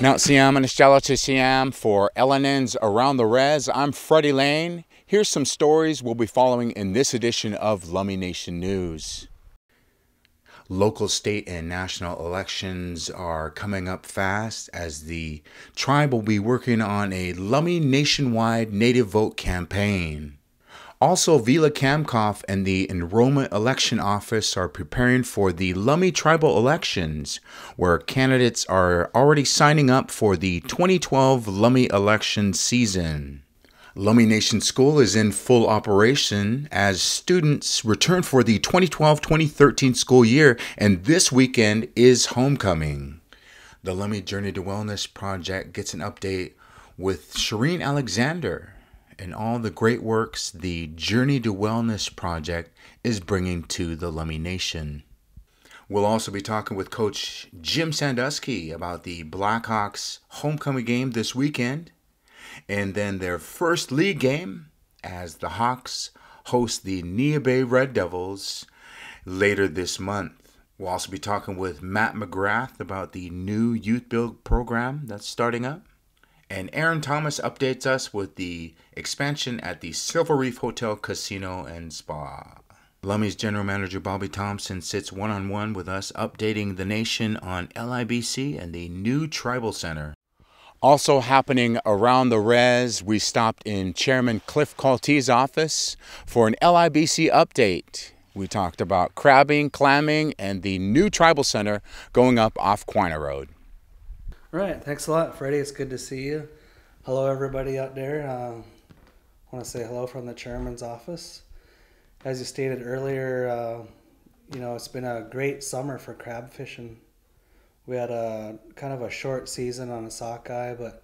Now, Siam and Estella to Siam for LNN's Around the Rez. I'm Freddie Lane. Here's some stories we'll be following in this edition of Lummi Nation News. Local, state, and national elections are coming up fast as the tribe will be working on a Lummi nationwide native vote campaign. Also, Vila Kamkoff and the Enrollment Election Office are preparing for the Lummi tribal elections, where candidates are already signing up for the 2012 Lummi election season. Lummi Nation School is in full operation as students return for the 2012-2013 school year, and this weekend is homecoming. The Lummi Journey to Wellness Project gets an update with Shireen Alexander and all the great works the Journey to Wellness Project is bringing to the Lummi Nation. We'll also be talking with Coach Jim Sandusky about the Blackhawks homecoming game this weekend, and then their first league game as the Hawks host the Nia Bay Red Devils later this month. We'll also be talking with Matt McGrath about the new youth build program that's starting up. And Aaron Thomas updates us with the expansion at the Silver Reef Hotel, Casino, and Spa. Lummi's General Manager Bobby Thompson sits one-on-one with us, updating the nation on LIBC and the new Tribal Center. Also happening around the Rez, we stopped in Chairman Cliff Calte's office for an LIBC update. We talked about crabbing, clamming, and the new Tribal Center going up off Quina Road. All right, thanks a lot, Freddie. It's good to see you. Hello, everybody out there. I want to say hello from the chairman's office. As you stated earlier, it's been a great summer for crab fishing. We had a kind of a short season on the sockeye, but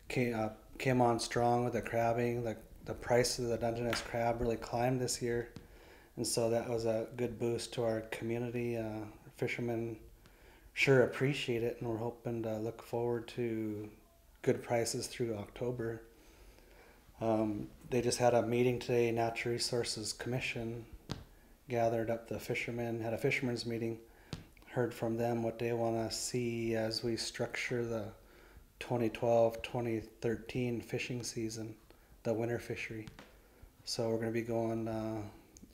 came on strong with the crabbing. The price of the Dungeness crab really climbed this year, and so that was a good boost to our community. Fishermen sure appreciate it, and we're hoping to look forward to good prices through October. They just had a meeting today. Natural Resources Commission gathered up the fishermen, had a fishermen's meeting, heard from them what they want to see as we structure the 2012-2013 fishing season, the winter fishery. So we're going to be going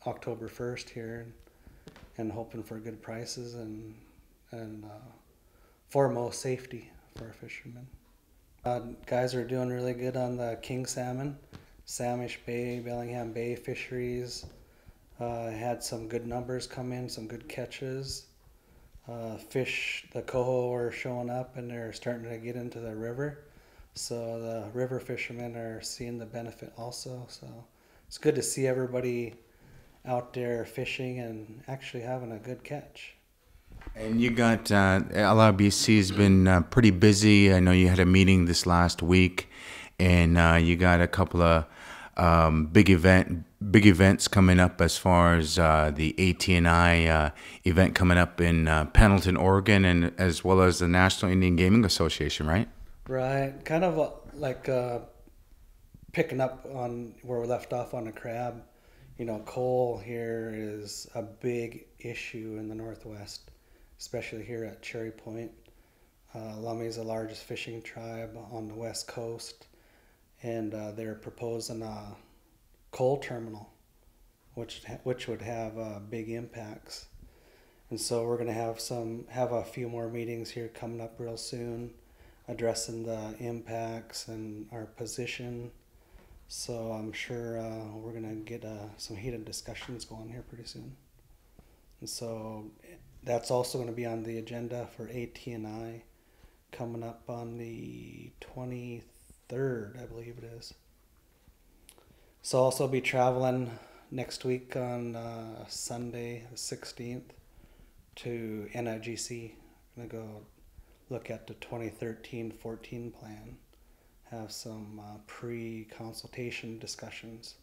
October 1st here and hoping for good prices and foremost safety for our fishermen. Guys are doing really good on the king salmon, Samish Bay, Bellingham Bay fisheries. Had some good numbers come in, some good catches. Fish, the coho are showing up and they're starting to get into the river. So the river fishermen are seeing the benefit also. So it's good to see everybody out there fishing and actually having a good catch. And you got LRBC's been pretty busy. I know you had a meeting this last week, and you got a couple of big events coming up as far as the AT&I event coming up in Pendleton, Oregon, and as well as the National Indian Gaming Association, right? Right, kind of like picking up on where we left off on the crab. You know, coal here is a big issue in the Northwest, especially here at Cherry Point. Lummi is the largest fishing tribe on the West Coast, and they're proposing a coal terminal, which would have big impacts. And so we're going to have a few more meetings here coming up real soon, addressing the impacts and our position. So I'm sure we're going to get some heated discussions going here pretty soon. And so that's also going to be on the agenda for AT&I coming up on the 23rd, I believe it is. So I'll also be traveling next week on Sunday, the 16th, to NIGC. I'm going to go look at the 2013-14 plan, have some pre-consultation discussions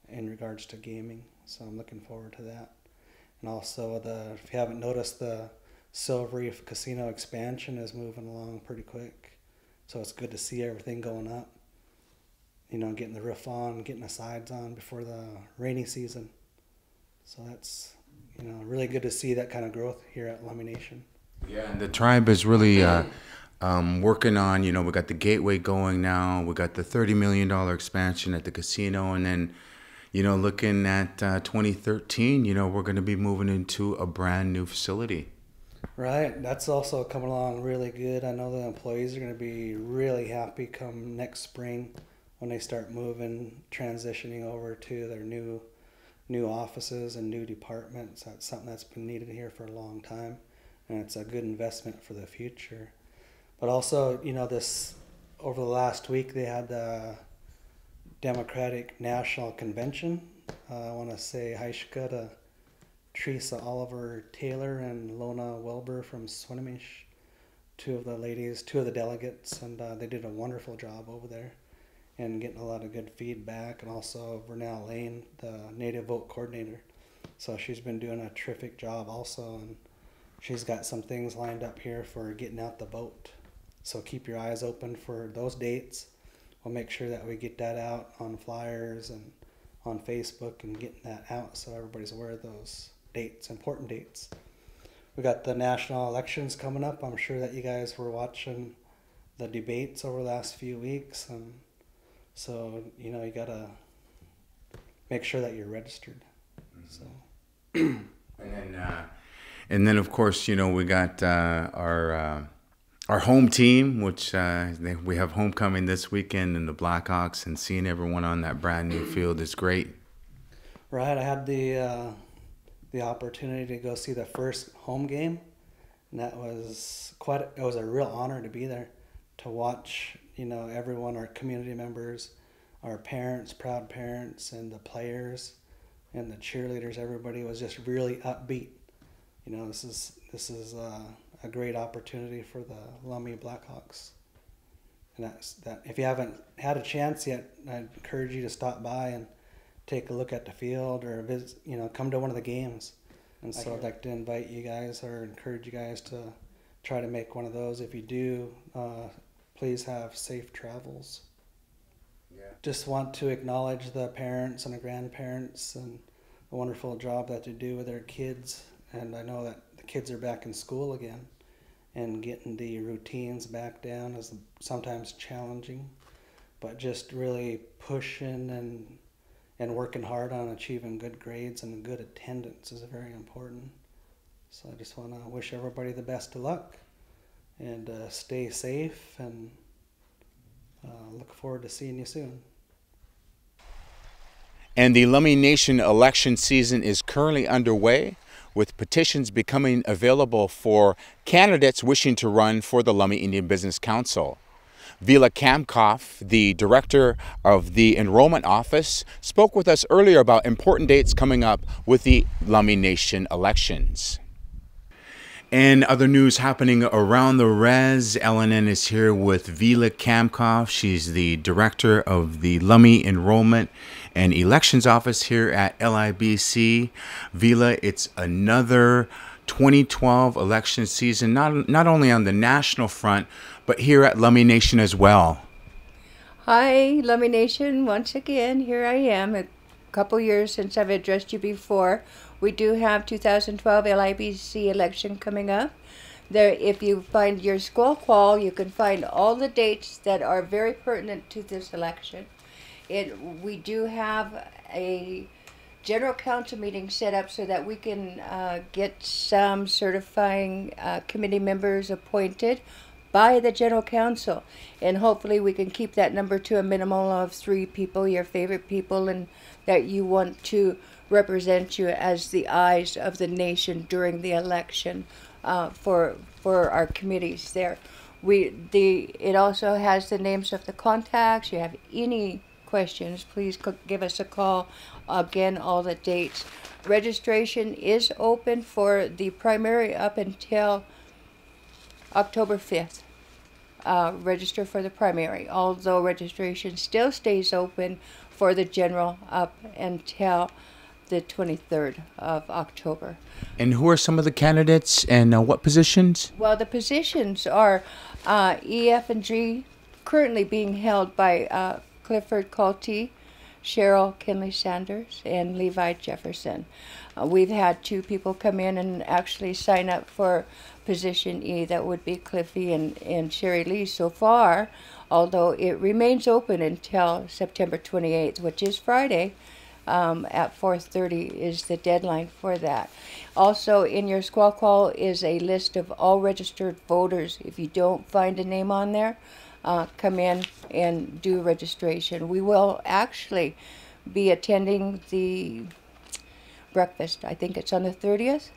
in regards to gaming. So I'm looking forward to that. And also, if you haven't noticed, the Silver Reef Casino expansion is moving along pretty quick. So it's good to see everything going up. You know, getting the roof on, getting the sides on before the rainy season. So that's, really good to see that kind of growth here at Lummi Nation. Yeah, and the tribe is really working on, we got the gateway going now. We got the $30 million expansion at the casino. And then, looking at 2013, we're going to be moving into a brand new facility. Right. That's also coming along really good. I know the employees are going to be really happy come next spring when they start moving, transitioning over to their new offices and new departments. That's something that's been needed here for a long time, and it's a good investment for the future. But also, this over the last week they had the Democratic National Convention. I want to say Haishka to Teresa Oliver Taylor and Lona Welber from Swinomish, two of the delegates, and they did a wonderful job over there and getting a lot of good feedback. And also Vernell Lane, the Native Vote Coordinator. So she's been doing a terrific job also, and she's got some things lined up here for getting out the vote. So keep your eyes open for those dates. We'll make sure that we get that out on flyers and on Facebook and getting that out so everybody's aware of those dates, important dates. We got the national elections coming up. I'm sure that you guys were watching the debates over the last few weeks, and so you gotta make sure that you're registered. So, and then of course we got our home team, which we have homecoming this weekend, and the Blackhawks, and seeing everyone on that brand new field is great. Right, I had the opportunity to go see the first home game, and that was it was a real honor to be there, to watch everyone, our community members, our parents, proud parents, and the players and the cheerleaders. Everybody was just really upbeat. This is a great opportunity for the Lummi Blackhawks, and that if you haven't had a chance yet, I'd encourage you to stop by and take a look at the field, or visit, come to one of the games. And so I'd like to invite you guys, or encourage you guys, to try to make one of those. If you do, please have safe travels. Yeah. Just want to acknowledge the parents and the grandparents and the wonderful job that they do with their kids. And I know that the kids are back in school again, and getting the routines back down is sometimes challenging, but just really pushing and working hard on achieving good grades and good attendance is very important. So I just want to wish everybody the best of luck, and stay safe, and look forward to seeing you soon. And the Lummi Nation election season is currently underway, with petitions becoming available for candidates wishing to run for the Lummi Indian Business Council. Vila Kamkoff, the director of the enrollment office, spoke with us earlier about important dates coming up with the Lummi Nation elections. And other news happening around the Rez, LNN is here with Vila Kamkoff. She's the director of the Lummi Enrollment and Elections Office here at LIBC. Vila, it's another 2012 election season, not only on the national front, but here at Lummi Nation as well. Hi, Lummi Nation. Once again, here I am. A couple years since I've addressed you before. We do have 2012 LIBC election coming up. There, if you find your school qual, you can find all the dates that are very pertinent to this election. We do have a general council meeting set up so that we can get some certifying committee members appointed by the general council, and hopefully we can keep that number to a minimum of 3 people, your favorite people, and that you want to represent you as the eyes of the nation during the election for our committees there. It also has the names of the contacts. You have any questions, please give us a call. Again, all the dates. Registration is open for the primary up until October 5th. Register for the primary, although registration still stays open for the general up until the 23rd of October. And who are some of the candidates, and what positions? Well, the positions are E, F, and G, currently being held by Clifford Colty, Cheryl Kinley Sanders and Levi Jefferson. We've had 2 people come in and actually sign up for position E. That would be Cliffy and Sherry Lee so far, although it remains open until September 28th, which is Friday. At 4:30 is the deadline for that. Also, in your squawk call is a list of all registered voters. If you don't find a name on there, come in and do registration. We will actually be attending the breakfast. I think it's on the 30th,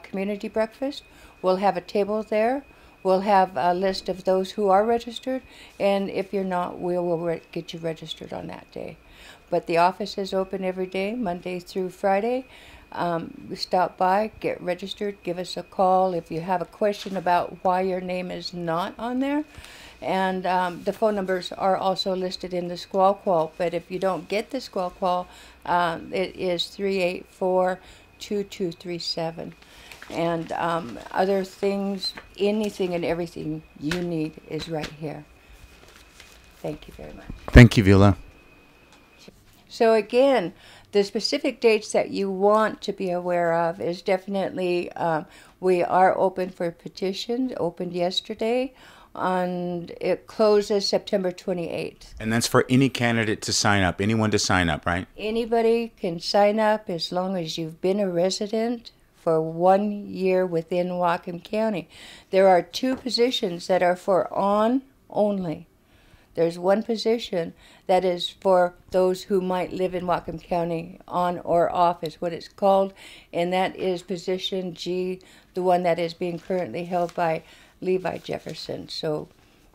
community breakfast. We'll have a table there. We'll have a list of those who are registered, and if you're not, we will get you registered on that day. But the office is open every day, Monday through Friday. Stop by, get registered, give us a call if you have a question about why your name is not on there. And the phone numbers are also listed in the squawk call. But if you don't get the squawk call, it is 384-2237. And other things, anything and everything you need is right here. Thank you very much. Thank you, Vila. So again, the specific dates that you want to be aware of is definitely, we are open for petitions, opened yesterday, and it closes September 28th. And that's for any candidate to sign up, anyone to sign up, right? Anybody can sign up as long as you've been a resident for 1 year within Whatcom County. There are 2 positions that are for on only. There's 1 position that is for those who might live in Whatcom County, on or off is what it's called, and that is position G, the one that is being currently held by Levi Jefferson. So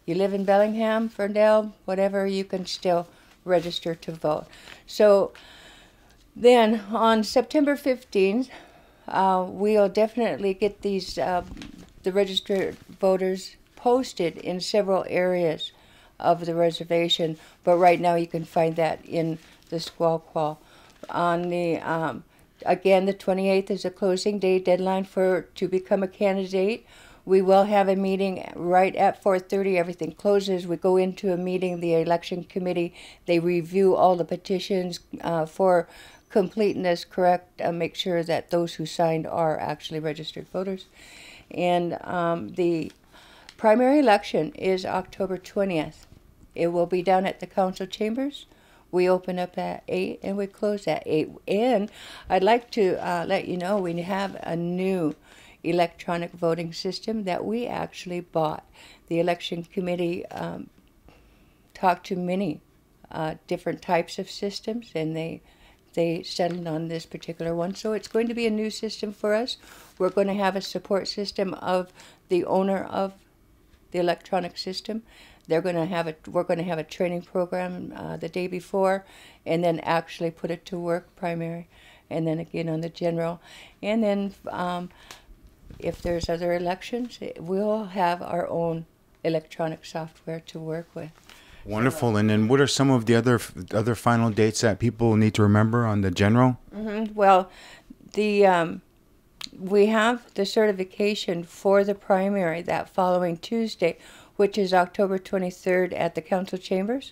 you live in Bellingham, Ferndale, whatever, you can still register to vote. So then on September 15th, we'll definitely get these, the registered voters posted in several areas of the reservation, but right now you can find that in the squawk call. On the again, the 28th is a closing day deadline to become a candidate. We will have a meeting right at 4:30. Everything closes. We go into a meeting. The election committee, they review all the petitions for completeness, correct, make sure that those who signed are actually registered voters. And the primary election is October 20th. It will be down at the council chambers. We open up at 8 and we close at 8. And I'd like to let you know we have a new electronic voting system that we actually bought. The election committee talked to many different types of systems, and they settled on this particular one. So it's going to be a new system for us. We're going to have a support system of the owner of the electronic system. We're going to have a training program the day before, and then actually put it to work primary, and then again on the general. And then if there's other elections, we'll have our own electronic software to work with. Wonderful. And then what are some of the other final dates that people need to remember on the general? Mm-hmm. Well, we have the certification for the primary that following Tuesday, which is October 23rd at the council chambers.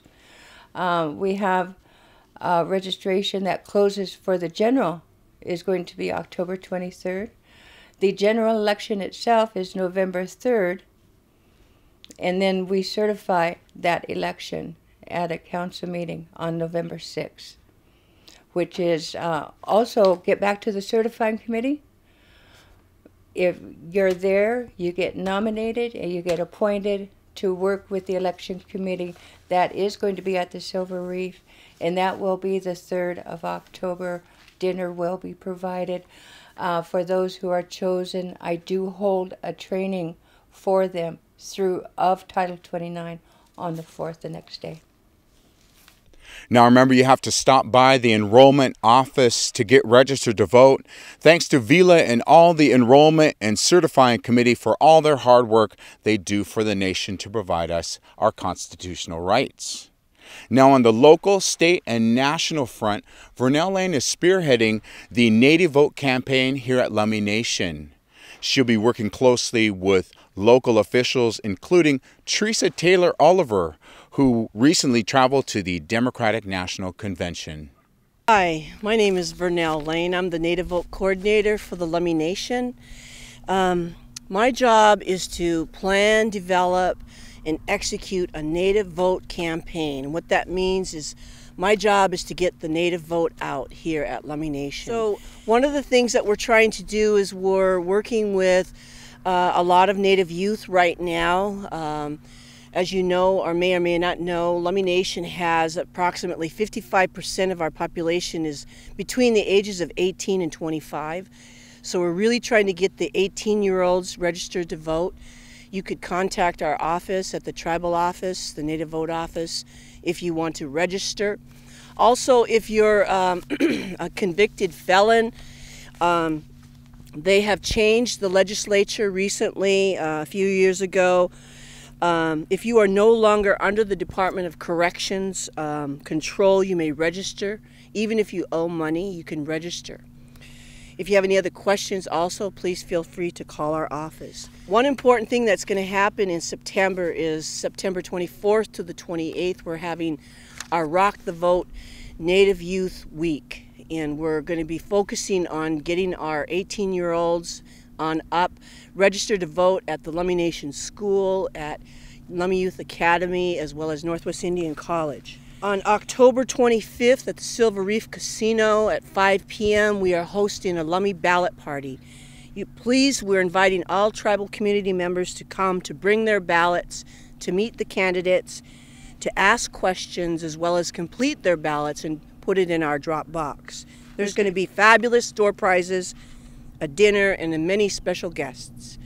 We have registration that closes for the general is going to be October 23rd. The general election itself is November 3rd, and then we certify that election at a council meeting on November 6th, which is also get back to the certifying committee. If you're there, you get nominated and you get appointed to work with the election committee. That is going to be at the Silver Reef, and that will be the 3rd of October. Dinner will be provided. For those who are chosen, I do hold a training for them of Title 29 on the 4th, the next day. Now remember, you have to stop by the enrollment office to get registered to vote. Thanks to Vila and all the enrollment and certifying committee for all their hard work they do for the nation to provide us our constitutional rights. Now on the local, state, and national front, Vernell Lane is spearheading the Native Vote campaign here at Lummi Nation. She'll be working closely with local officials, including Teresa Taylor Oliver, who recently traveled to the Democratic National Convention. Hi, my name is Vernell Lane. I'm the Native Vote Coordinator for the Lummi Nation. My job is to plan, develop, and execute a Native vote campaign. What that means is my job is to get the Native vote out here at Lummi Nation. So one of the things that we're trying to do is we're working with a lot of Native youth right now. As you know, or may not know, Lummi Nation has approximately 55% of our population is between the ages of 18 and 25. So we're really trying to get the 18-year-olds registered to vote. You could contact our office at the tribal office, the Native Vote office, if you want to register. Also, if you're a convicted felon, they have changed the legislature recently, a few years ago. If you are no longer under the Department of Corrections control, you may register. Even if you owe money, you can register. If you have any other questions also, please feel free to call our office. One important thing that's going to happen in September is September 24th to the 28th, we're having our Rock the Vote Native Youth Week. And we're going to be focusing on getting our 18-year-olds on up registered to vote at the Lummi Nation School, at Lummi Youth Academy, as well as Northwest Indian College. On October 25th at the Silver Reef Casino at 5 p.m. we are hosting a Lummi ballot party. We're inviting all tribal community members to come to bring their ballots, to meet the candidates, to ask questions, as well as complete their ballots and put it in our drop box. There's going to be fabulous door prizes, a dinner, and many special guests.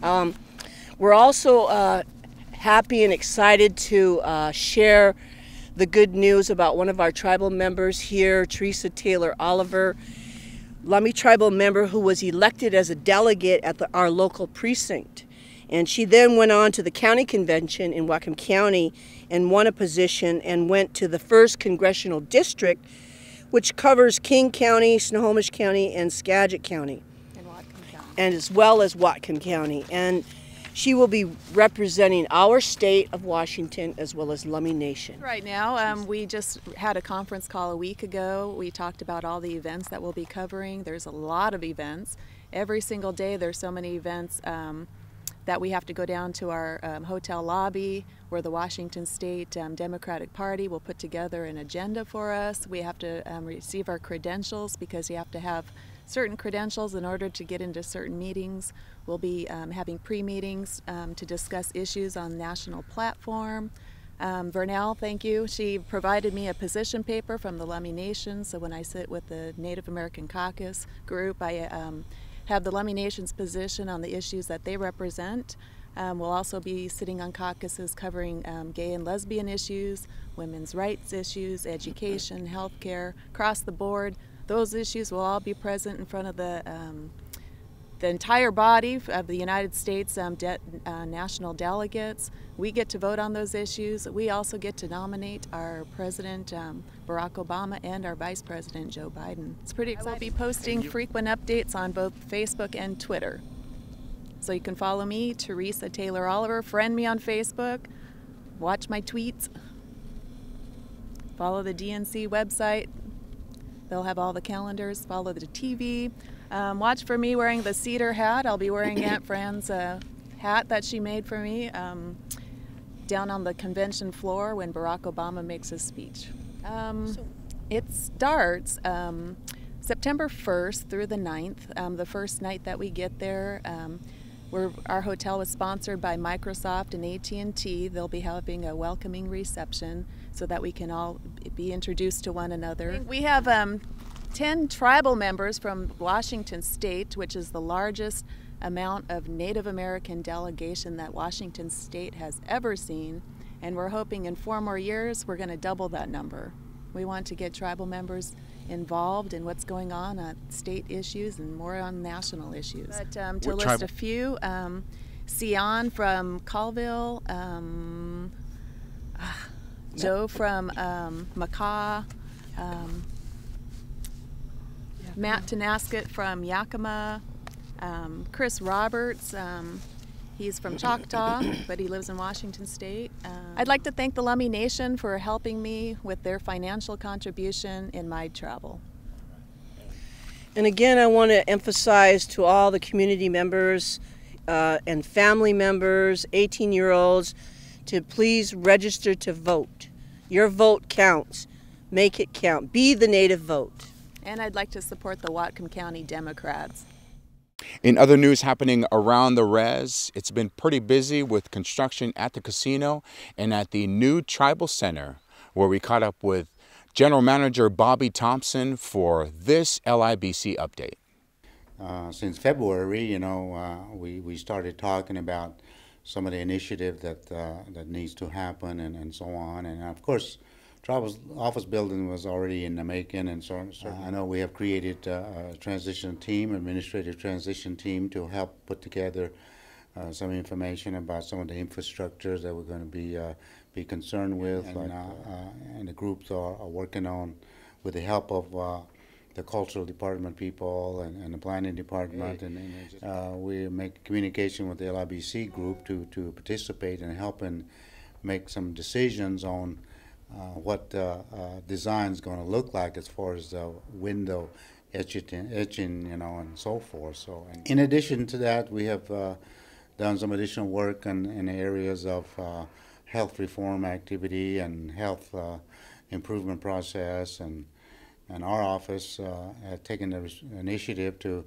We're also happy and excited to share the good news about one of our tribal members here, Teresa Taylor Oliver, Lummi tribal member who was elected as a delegate at our local precinct. And she then went on to the county convention in Whatcom County and won a position and went to the 1st Congressional District, which covers King County, Snohomish County, and Skagit County. And Whatcom County. And as well as Whatcom County. And she will be representing our state of Washington as well as Lummi Nation. Right now, we just had a conference call a week ago. We talked about all the events that we'll be covering. There's a lot of events. Every single day there's so many events that we have to go down to our hotel lobby where the Washington State Democratic Party will put together an agenda for us. We have to receive our credentials because you have to have certain credentials in order to get into certain meetings. We'll be having pre-meetings to discuss issues on the national platform. Vernell, thank you. She provided me a position paper from the Lummi Nation, so when I sit with the Native American Caucus group, I have the Lummi Nation's position on the issues that they represent. We'll also be sitting on caucuses covering gay and lesbian issues, women's rights issues, education, healthcare, across the board. Those issues will all be present in front of the entire body of the United States national delegates. We get to vote on those issues. We also get to nominate our President Barack Obama and our Vice President Joe Biden. It's pretty exciting. We'll be posting frequent updates on both Facebook and Twitter. So you can follow me, Teresa Taylor Oliver, friend me on Facebook, watch my tweets, follow the DNC website. They'll have all the calendars, follow the TV. Watch for me wearing the cedar hat. I'll be wearing Aunt Fran's hat that she made for me down on the convention floor when Barack Obama makes his speech. It starts September 1st through the 9th, the first night that we get there. Our hotel was sponsored by Microsoft and AT&T. They'll be having a welcoming reception so that we can all be introduced to one another. We have 10 tribal members from Washington State, which is the largest amount of Native American delegation that Washington State has ever seen, and we're hoping in 4 more years we're going to double that number. We want to get tribal members involved in what's going on state issues and more on national issues. But to list a few, Sion from Colville, Joe from Makah, Matt Tenasket from Yakima, Chris Roberts, He's from Choctaw, but he lives in Washington State. I'd like to thank the Lummi Nation for helping me with their financial contribution in my travel. And again, I want to emphasize to all the community members and family members, 18-year-olds, to please register to vote. Your vote counts. Make it count. Be the native vote. And I'd like to support the Whatcom County Democrats. In other news happening around the Rez, it's been pretty busy with construction at the casino and at the new Tribal Center, where we caught up with General Manager Bobby Thompson for this LIBC update. Since February, we started talking about some of the initiative that needs to happen and so on. And of course, Tribal's office building was already in the making, and so I know we have created a transition team, administrative transition team, to help put together some information about some of the infrastructures that we're going to be concerned with, and the groups are working on, with the help of the cultural department people and the planning department, and we make communication with the LIBC group to participate and help and make some decisions on what design is going to look like as far as the window etching, and so forth. So, and in addition to that, we have done some additional work in areas of health reform activity and health improvement process, and our office had taken the initiative to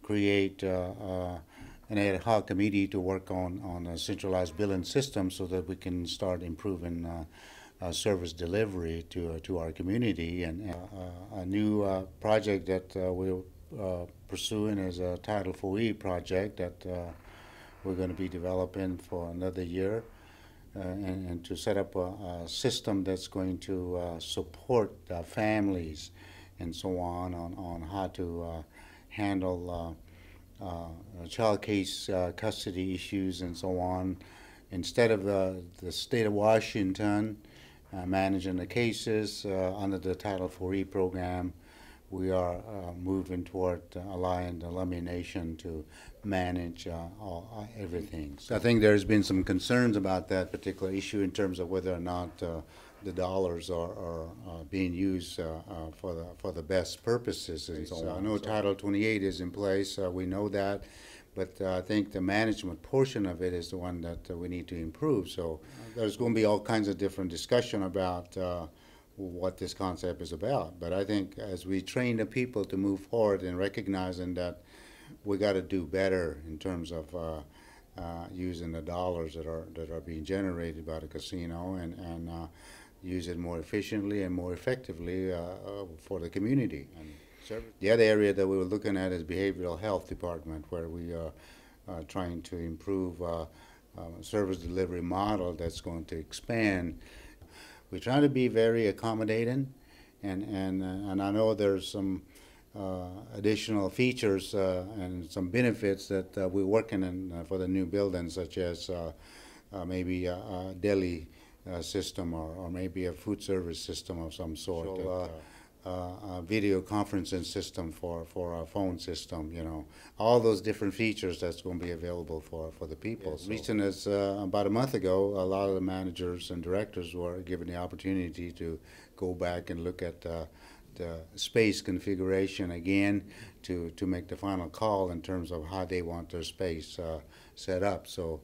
create an ad hoc committee to work on a centralized billing system so that we can start improving service delivery to our community. And a new project that we're pursuing is a Title IV project that we're going to be developing for another year, and to set up a system that's going to support families and so on how to handle child case custody issues and so on. Instead of the state of Washington managing the cases under the Title IV program, we are moving toward allowing the Lummi Nation to manage everything. So I think there's been some concerns about that particular issue in terms of whether or not the dollars are being used for the best purposes and so on. I know Title 28 is in place, we know that, but I think the management portion of it is the one that we need to improve. So there's going to be all kinds of different discussion about what this concept is about. But I think as we train the people to move forward and recognizing that we got to do better in terms of using the dollars that are being generated by the casino, and use it more efficiently and more effectively for the community. And the other area that we were looking at is behavioral health department, where we are trying to improve service delivery model that's going to expand. We're trying to be very accommodating, and I know there's some additional features and some benefits that we're working on for the new building, such as maybe a deli system, or maybe a food service system of some sort. A video conferencing system for our phone system, all those different features that's going to be available for the people. Yes, recent as about a month ago, a lot of the managers and directors were given the opportunity to go back and look at the space configuration again to make the final call in terms of how they want their space set up. So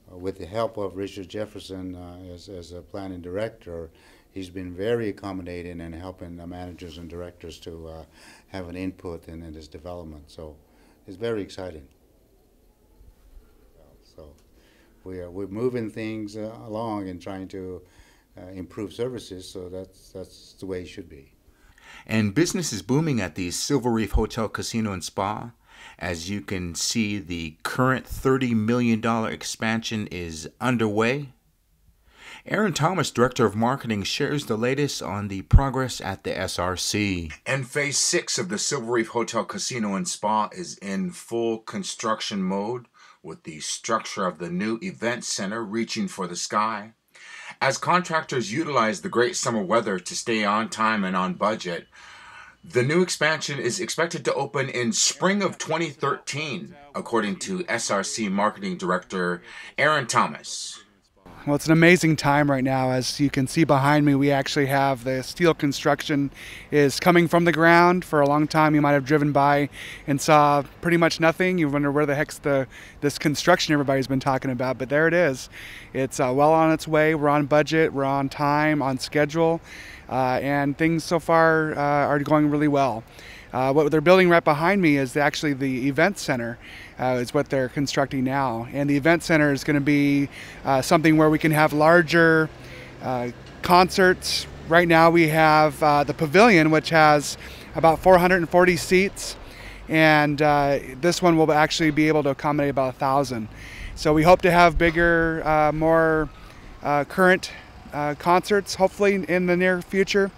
with the help of Richard Jefferson as a planning director, he's been very accommodating and helping the managers and directors to have an input in this development. So it's very exciting. So we're moving things along and trying to improve services. So that's the way it should be. And business is booming at the Silver Reef Hotel, Casino, and Spa. As you can see, the current $30 million expansion is underway. Aaron Thomas, Director of Marketing, shares the latest on the progress at the SRC. And Phase 6 of the Silver Reef Hotel, Casino, and Spa is in full construction mode, with the structure of the new event center reaching for the sky. As contractors utilize the great summer weather to stay on time and on budget, The new expansion is expected to open in spring of 2013, according to SRC Marketing Director Aaron Thomas. Well, it's an amazing time right now. As you can see behind me, we actually have the steel construction is coming from the ground. For a long time, you might have driven by and saw pretty much nothing. You wonder where the heck's this construction everybody's been talking about, but there it is. It's well on its way. We're on budget, we're on time, on schedule, and things so far are going really well. What they're building right behind me is actually the event center, is what they're constructing now. And the event center is going to be something where we can have larger concerts. Right now we have the pavilion, which has about 440 seats, and this one will actually be able to accommodate about 1,000. So we hope to have bigger, more current concerts, hopefully in the near future.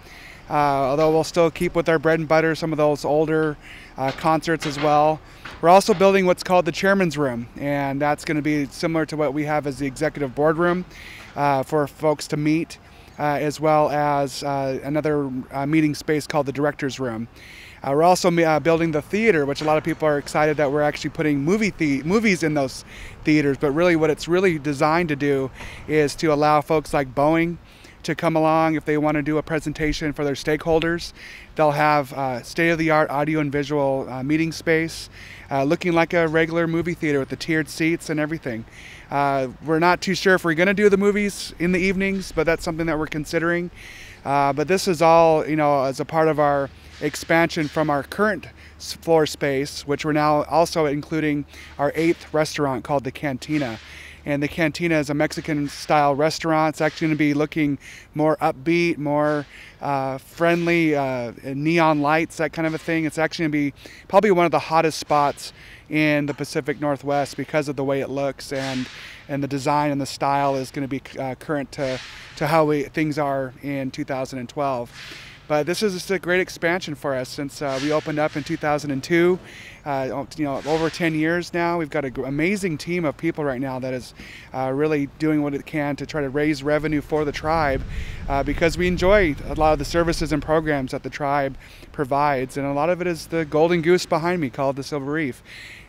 Although we'll still keep with our bread and butter some of those older concerts as well. We're also building what's called the chairman's room, and that's going to be similar to what we have as the executive boardroom for folks to meet, as well as another meeting space called the director's room. We're also building the theater, which a lot of people are excited that we're actually putting movies in those theaters, but really what it's really designed to do is to allow folks like Boeing to come along if they want to do a presentation for their stakeholders. They'll have state-of-the-art audio and visual meeting space, looking like a regular movie theater with the tiered seats and everything. We're not too sure if we're going to do the movies in the evenings, but that's something that we're considering. But this is all, as a part of our expansion from our current floor space, which we're now also including our 8th restaurant called the Cantina. And the Cantina is a Mexican-style restaurant. It's actually going to be looking more upbeat, more friendly, neon lights, that kind of a thing. It's actually going to be probably one of the hottest spots in the Pacific Northwest because of the way it looks, and the design and the style is going to be current to how things are in 2012. But this is just a great expansion for us since we opened up in 2002. Over 10 years now. We've got an amazing team of people right now that is really doing what it can to try to raise revenue for the tribe, because we enjoy a lot of the services and programs that the tribe provides, and a lot of it is the golden goose behind me called the Silver Reef.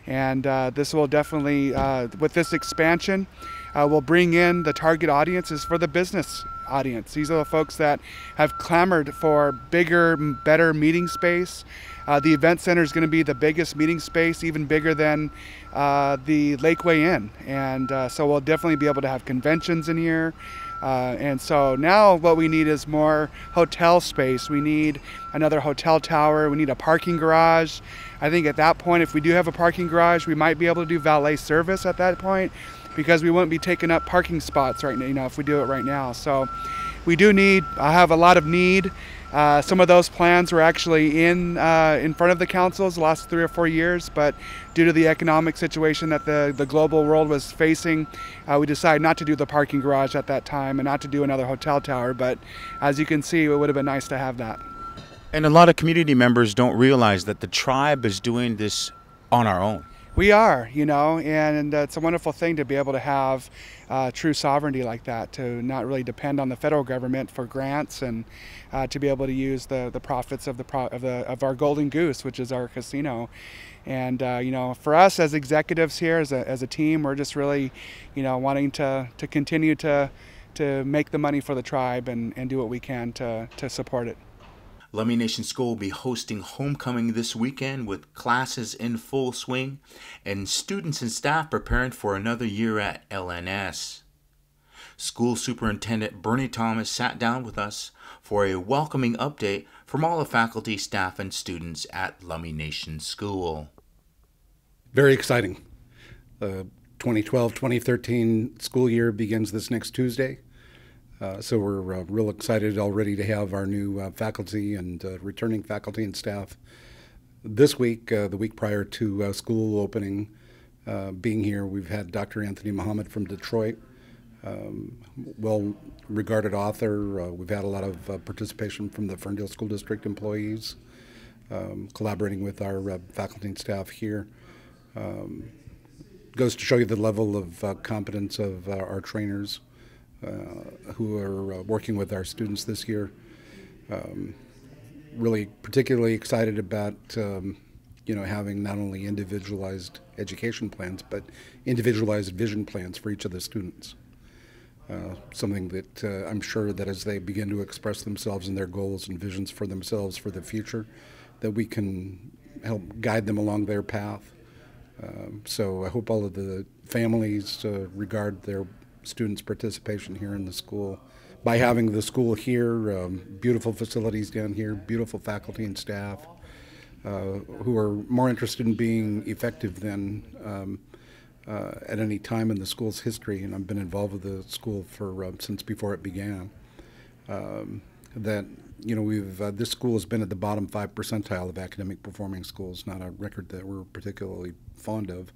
And this will definitely, with this expansion, will bring in the target audiences for the business audience. These are the folks that have clamored for bigger, better meeting space. The event center is going to be the biggest meeting space, even bigger than the Lakeway Inn. And so we'll definitely be able to have conventions in here. And so now what we need is more hotel space. We need another hotel tower. We need a parking garage. I think at that point, if we do have a parking garage, we might be able to do valet service at that point, because we won't be taking up parking spots right now, if we do it right now. So we do need, I have a lot of need. Some of those plans were actually in front of the councils the last 3 or 4 years, but due to the economic situation that the global world was facing, we decided not to do the parking garage at that time and not to do another hotel tower. But as you can see, it would have been nice to have that. And a lot of community members don't realize that the tribe is doing this on our own. We are, and it's a wonderful thing to be able to have true sovereignty like that, to not really depend on the federal government for grants, and to be able to use the profits of our golden goose, which is our casino. And for us as executives here, as a team, we're just really, wanting to continue to make the money for the tribe and do what we can to support it. Lummi Nation School will be hosting homecoming this weekend with classes in full swing and students and staff preparing for another year at LNS. School Superintendent Bernie Thomas sat down with us for a welcoming update from all the faculty, staff, and students at Lummi Nation School. Very exciting. The 2012-2013 school year begins this next Tuesday. So we're real excited already to have our new faculty and returning faculty and staff this week, the week prior to school opening, being here. We've had Dr. Anthony Muhammad from Detroit, well-regarded author. We've had a lot of participation from the Ferndale School District employees, collaborating with our faculty and staff here. Goes to show you the level of competence of our trainers who are working with our students this year. really particularly excited about having not only individualized education plans, but individualized vision plans for each of the students. Something that I'm sure that as they begin to express themselves and their goals and visions for themselves for the future, that we can help guide them along their path. So I hope all of the families regard their students' participation here in the school. By having the school here, beautiful facilities down here, beautiful faculty and staff who are more interested in being effective than at any time in the school's history, and I've been involved with the school for since before it began. That this school has been at the bottom 5 percentile of academic performing schools, not a record that we're particularly fond of.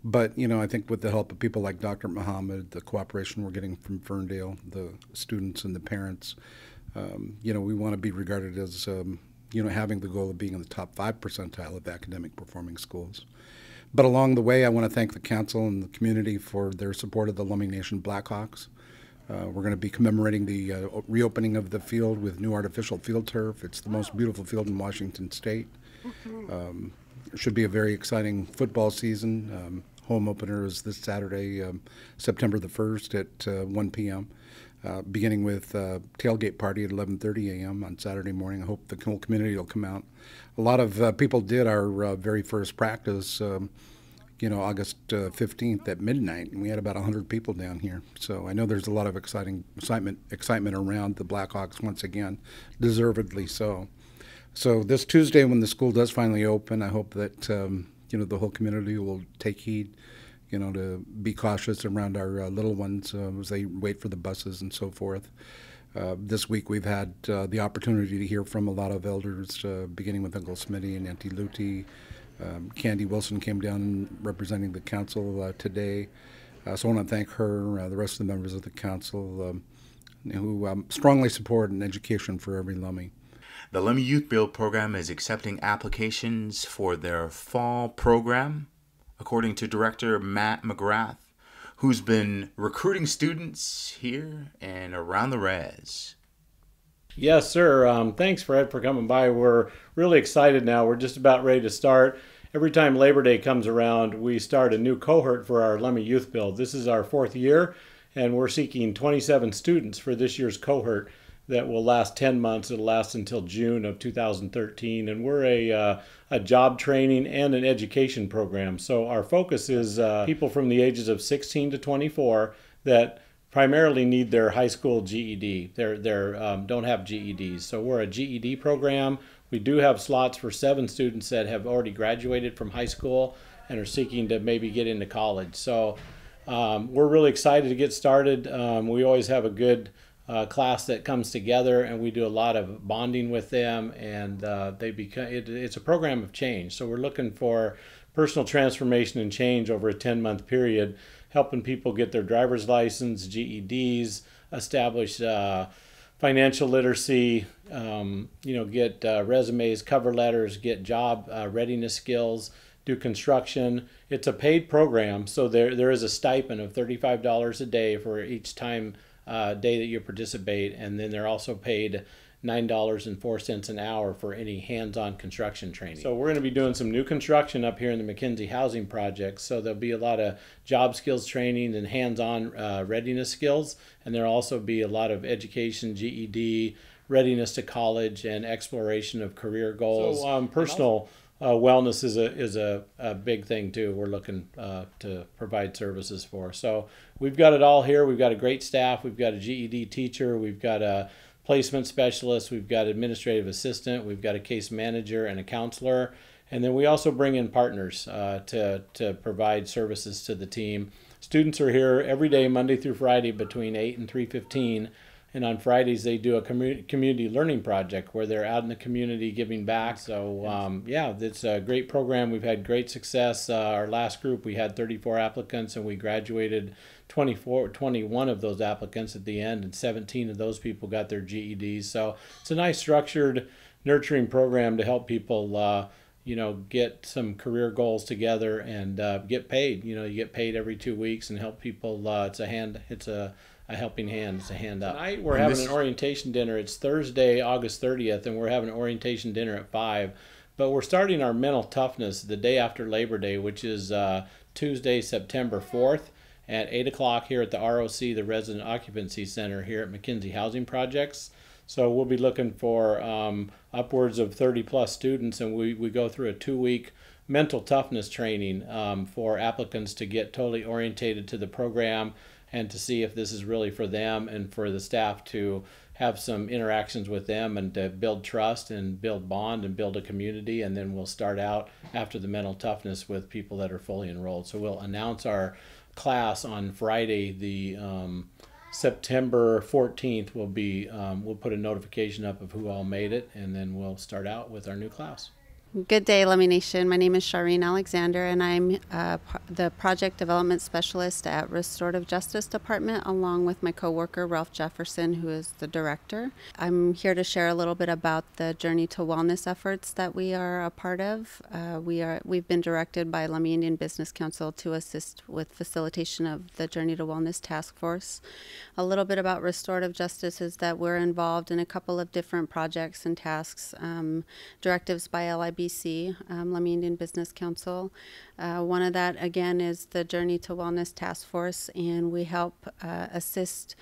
But I think with the help of people like Dr. Muhammad, the cooperation we're getting from Ferndale, the students and the parents, we want to be regarded as having the goal of being in the top 5 percentile of academic performing schools. But along the way, I want to thank the council and the community for their support of the Lummi Nation Blackhawks. We're going to be commemorating the reopening of the field with new artificial field turf. It's the most beautiful field in Washington State. It should be a very exciting football season. Home opener is this Saturday, September the 1st at 1 p.m., beginning with tailgate party at 11:30 a.m. on Saturday morning. I hope the whole community will come out. A lot of people did our very first practice, August 15th at midnight, and we had about 100 people down here. So I know there's a lot of excitement around the Blackhawks once again, deservedly so. So this Tuesday, when the school does finally open, I hope that the whole community will take heed, to be cautious around our little ones as they wait for the buses and so forth. This week we've had the opportunity to hear from a lot of elders, beginning with Uncle Smitty and Auntie Lutie. Candy Wilson came down representing the council today. So I want to thank her, the rest of the members of the council, who strongly support an education for every Lummi. The Lummi Youth Build program is accepting applications for their fall program, according to Director Matt McGrath, who's been recruiting students here and around the Rez. Yes, sir. Thanks, Fred, for coming by. We're really excited now. We're just about ready to start. Every time Labor Day comes around, we start a new cohort for our Lummi Youth Build. This is our 4th year, and we're seeking 27 students for this year's cohort that will last 10 months. It'll last until June of 2013, and we're a job training and an education program. So our focus is people from the ages of 16 to 24 that primarily need their high school GED. They don't have GEDs. So we're a GED program. We do have slots for 7 students that have already graduated from high school and are seeking to maybe get into college. So we're really excited to get started. We always have a good class that comes together, and we do a lot of bonding with them, and it's a program of change. So we're looking for personal transformation and change over a 10-month period, helping people get their driver's license, GEDs, establish financial literacy, get resumes, cover letters, get job readiness skills, do construction. It's a paid program, so there is a stipend of $35 a day for each day that you participate, and then they're also paid $9.04 an hour for any hands-on construction training. So we're going to be doing some new construction up here in the McKenzie housing project, so there'll be a lot of job skills training and hands-on readiness skills, and there'll also be a lot of education, GED, readiness to college, and exploration of career goals. So personal wellness is a big thing too. We're looking to provide services for. So we've got it all here. We've got a great staff. We've got a GED teacher. We've got a placement specialist. We've got administrative assistant. We've got a case manager and a counselor. And then we also bring in partners to provide services to the team. Students are here every day, Monday through Friday, between 8 and 3:15. And on Fridays, they do a community learning project where they're out in the community giving back. So, it's a great program. We've had great success. Our last group, we had 34 applicants, and we graduated 21 of those applicants at the end, and 17 of those people got their GEDs. So it's a nice structured, nurturing program to help people, get some career goals together and get paid. You get paid every 2 weeks and help people. It's a a helping hand, a hand up. Tonight we're having an orientation dinner. It's Thursday, August 30th, and we're having an orientation dinner at 5. But we're starting our mental toughness the day after Labor Day, which is Tuesday, September 4th at 8 o'clock here at the ROC, the Resident Occupancy Center here at McKinsey Housing Projects. So we'll be looking for upwards of 30 plus students, and we go through a 2-week mental toughness training for applicants to get totally orientated to the program and to see if this is really for them, and for the staff to have some interactions with them and to build trust and build bond and build a community. And then we'll start out after the mental toughness with people that are fully enrolled. So we'll announce our class on Friday, the September 14th. We'll put a notification up of who all made it, and then we'll start out with our new class. Good day, Lummi Nation. My name is Shireen Alexander, and I'm the Project Development Specialist at Restorative Justice Department, along with my coworker, Ralph Jefferson, who is the Director. I'm here to share a little bit about the Journey to Wellness efforts that we are a part of. We've been directed by Lummi Indian Business Council to assist with facilitation of the Journey to Wellness Task Force. A little bit about Restorative Justice is that we're involved in a couple of different projects and tasks, directives by LIB, Lummi Indian Business Council. One of that, again, is the Journey to Wellness Task Force, and we help assist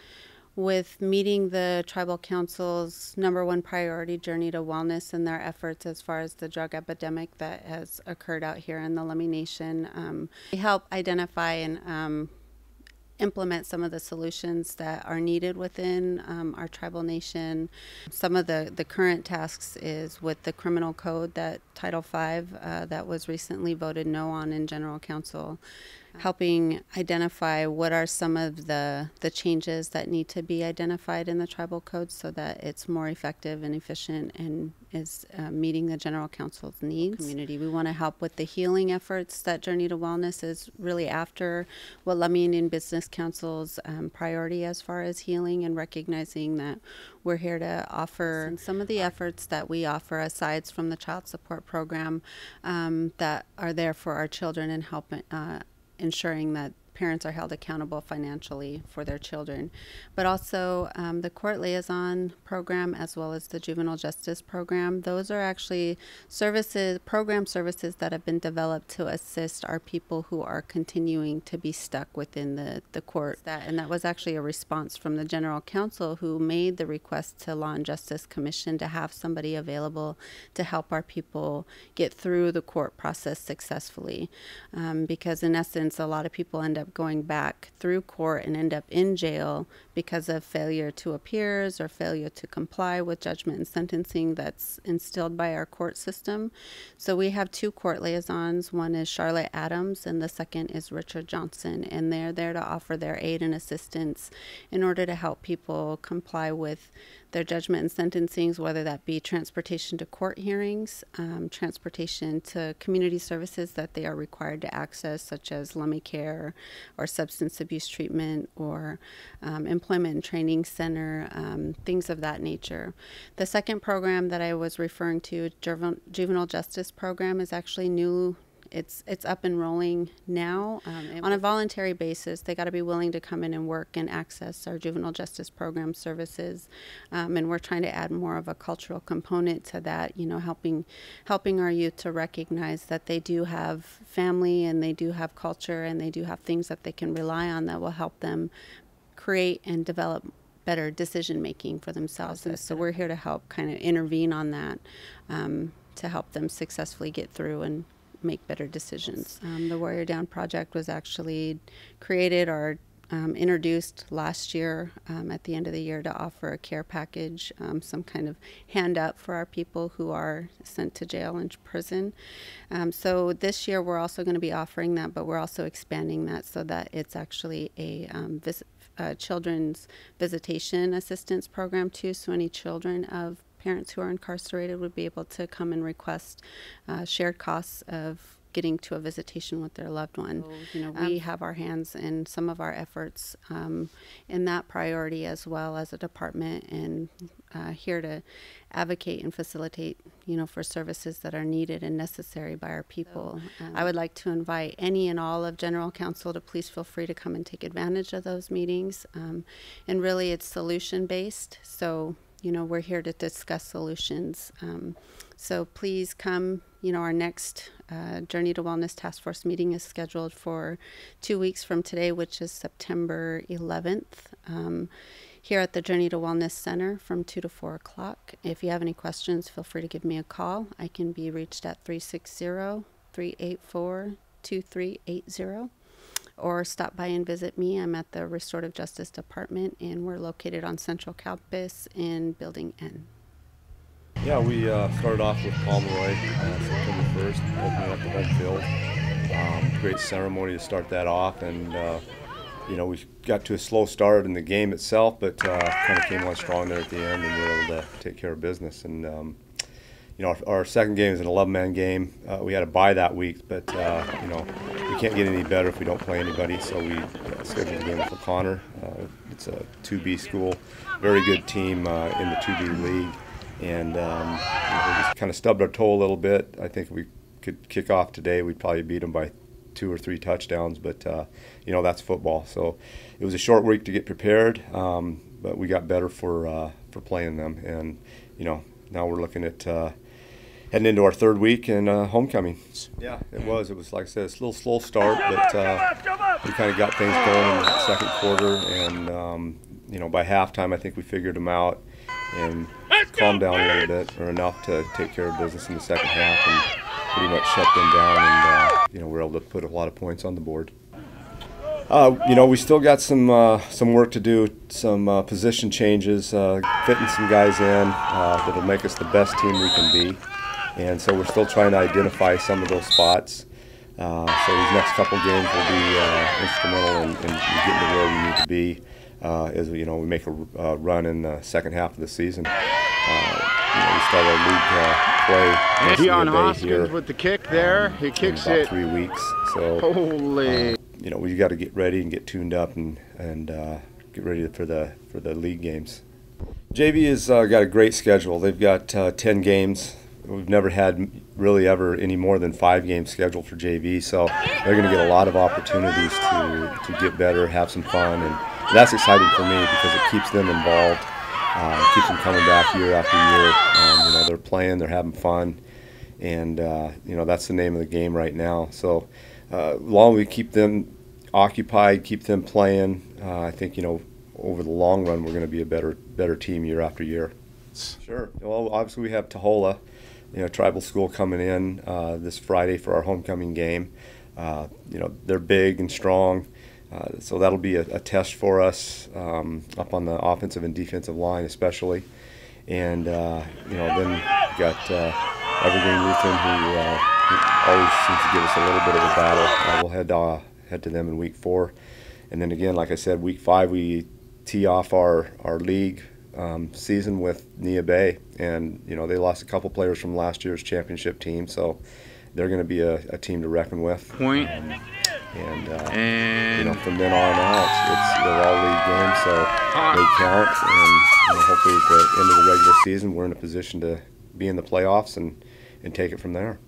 with meeting the Tribal Council's #1 priority, Journey to Wellness, and their efforts as far as the drug epidemic that has occurred out here in the Lummi Nation. We help identify and implement some of the solutions that are needed within our tribal nation. Some of the current tasks is with the criminal code, that Title V that was recently voted no on in General Council, helping identify what are some of the changes that need to be identified in the tribal code so that it's more effective and efficient and is meeting the General Council's needs. Community, we want to help with the healing efforts. That Journey to Wellness is really after what Lummi Indian Business Council's priority as far as healing, and recognizing that we're here to offer and some of the efforts that we offer aside from the child support program that are there for our children and help ensuring that parents are held accountable financially for their children, but also the court liaison program as well as the juvenile justice program. Those are actually program services that have been developed to assist our people who are continuing to be stuck within the court. And that was actually a response from the General Counsel, who made the request to Law and Justice Commission to have somebody available to help our people get through the court process successfully, because in essence a lot of people end up going back through court and end up in jail because of failure to appears or failure to comply with judgment and sentencing that's instilled by our court system. So we have 2 court liaisons. One is Charlotte Adams and the second is Richard Johnson, and they're there to offer their aid and assistance in order to help people comply with their judgment and sentencings, whether that be transportation to court hearings, transportation to community services that they are required to access, such as Lummi Care or substance abuse treatment or employment and training center, things of that nature. The second program that I was referring to, juvenile justice program, is actually new. It's up and rolling now on a voluntary basis. They got to be willing to come in and work and access our juvenile justice program services, and we're trying to add more of a cultural component to that. You know, helping our youth to recognize that they do have family and they do have culture and they do have things that they can rely on that will help them create and develop better decision making for themselves. And so we're here to help kind of intervene on that, to help them successfully get through and make better decisions. The Warrior Down Project was actually created or introduced last year at the end of the year to offer a care package, some kind of hand up for our people who are sent to jail and prison. So this year we're also going to be offering that, but we're also expanding that so that it's actually a children's visitation assistance program too. So any children of parents who are incarcerated would be able to come and request shared costs of getting to a visitation with their loved one. We have our hands in some of our efforts in that priority as well as a department, and here to advocate and facilitate, for services that are needed and necessary by our people. I would like to invite any and all of General Counsel to please feel free to come and take advantage of those meetings. And really, it's solution-based, so we're here to discuss solutions. So please come. Our next Journey to Wellness Task Force meeting is scheduled for 2 weeks from today, which is September 11th, here at the Journey to Wellness Center from 2 to 4 o'clock. If you have any questions, feel free to give me a call. I can be reached at 360-384-2380. Or stop by and visit me. I'm at the Restorative Justice Department, and we're located on Central Campus in Building N. Yeah, we started off with Pomeroy September 1st, opening up the home field. Great ceremony to start that off, and we got to a slow start in the game itself, but kind of came on strong there at the end, and we were able to take care of business. And our second game is an 11-man game. We had a bye that week, but we can't get any better if we don't play anybody, so we scheduled a game with O'Connor. It's a 2B school, very good team in the 2B league, and we just kind of stubbed our toe a little bit. I think if we could kick off today, we'd probably beat them by 2 or 3 touchdowns, but that's football. So it was a short week to get prepared, but we got better for playing them, and now we're looking at heading into our third week and homecoming. Yeah, it was like I said, it's a little slow start, but we kind of got things going in the second quarter, and by halftime I think we figured them out and calmed down a little bit, or enough to take care of business in the second half and pretty much shut them down, and we were able to put a lot of points on the board. We still got some work to do, some position changes, fitting some guys in that'll make us the best team we can be. And so we're still trying to identify some of those spots. So these next couple games will be instrumental in getting to where we need to be as we make a run in the second half of the season. We start our league play Deion Hoskins with the kick there. He kicks in about it 3 weeks. So holy. We got to get ready and get tuned up and get ready for the league games. JV has got a great schedule. They've got 10 games. We've never had really ever any more than 5 games scheduled for JV, so they're going to get a lot of opportunities to get better, have some fun, and that's exciting for me because it keeps them involved, keeps them coming back year after year. They're playing, they're having fun, and that's the name of the game right now. So long as we keep them occupied, keep them playing, I think over the long run we're going to be a better team year after year. Sure. Well, obviously we have Tahola, tribal school coming in this Friday for our homecoming game. They're big and strong, so that'll be a test for us up on the offensive and defensive line especially. And then we've got Evergreen Lutheran, who always seems to give us a little bit of a battle. We'll head to them in week 4, and then again, like I said, week 5 we tee off our league season with Nia Bay, and they lost a couple players from last year's championship team, so they're going to be a team to reckon with. From then on out, they're all league games, so they count, and hopefully at the end of the regular season we're in a position to be in the playoffs and take it from there.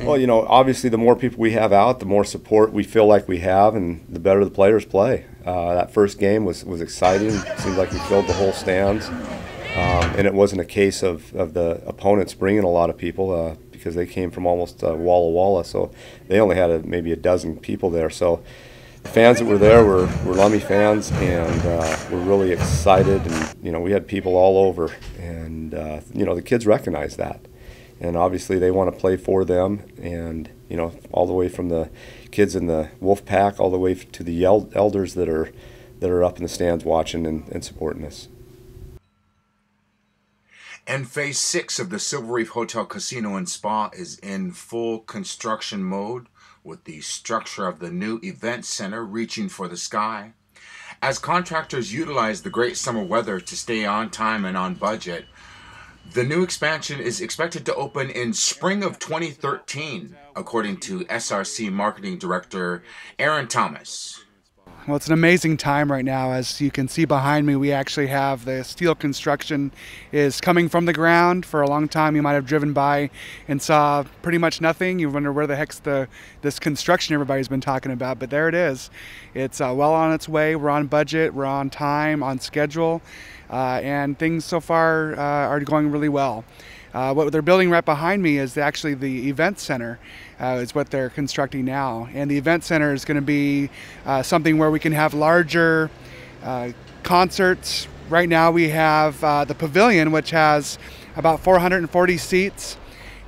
Well, obviously the more people we have out, the more support we feel like we have, and the better the players play. That first game was exciting. It seemed like we filled the whole stands, and it wasn't a case of the opponents bringing a lot of people because they came from almost Walla Walla, so they only had maybe a dozen people there. So the fans that were there were Lummi fans, and we're really excited, and we had people all over, and the kids recognized that. And obviously they want to play for them, and all the way from the kids in the Wolf Pack all the way to the elders that are up in the stands watching and supporting us. And Phase 6 of the Silver Reef Hotel Casino and Spa is in full construction mode, with the structure of the new event center reaching for the sky. As contractors utilize the great summer weather to stay on time and on budget, The new expansion is expected to open in spring of 2013, according to SRC Marketing Director Aaron Thomas. Well, it's an amazing time right now. As you can see behind me, we actually have the steel construction is coming from the ground. For a long time, you might have driven by and saw pretty much nothing. You wonder where the heck's this construction everybody's been talking about, but there it is. It's well on its way. We're on budget, we're on time, on schedule, and things so far are going really well. What they're building right behind me is actually the event center. Is what they're constructing now, and the event center is going to be something where we can have larger concerts. Right now we have the pavilion, which has about 440 seats,